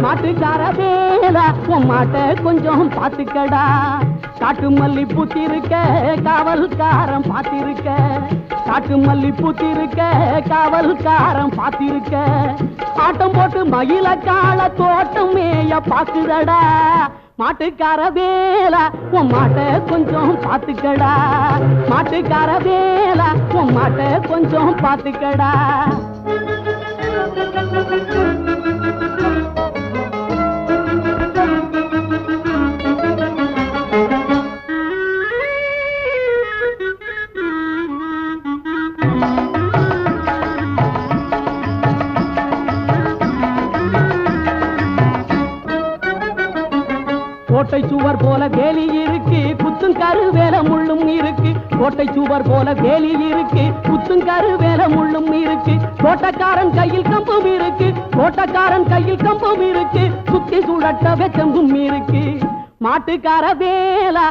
மாட்டுக்கார வேலா உன் மாட்டை கொஞ்சம் பாத்துக்கடா. காட்டு மல்லி பூத்திருக்க காவல்காரன் பாத்திருக்க. காட்டு மல்லி பூத்திருக்க காவல்காரன் பாத்திருக்க. ஆட்டம் போட்டு மயில கால தோட்டம் மேய பாக்குதடா. மாட்டுக்கார வேலா உன் மாட்டை கொஞ்சம் பாத்துக்கடா. மாட்டுக்கார வேலா உன் மாட்டை கொஞ்சம் பாத்துக்கடா. கோட்டை சுவர் போல வேலி இருக்கு குத்தும் கருவேல முள்ளும் இருக்கு. கோட்டை சுவர் போல வேலி இருக்கு குத்தும் கருவேல முள்ளும் இருக்கு. கோட்டக்காரன் கையில் கம்பும் இருக்கு. கோட்டக்காரன் கையில் கம்பும் இருக்கு. சுத்தி சுழட்ட வெச்சம்பும் இருக்கு. மாட்டுக்கார வேலா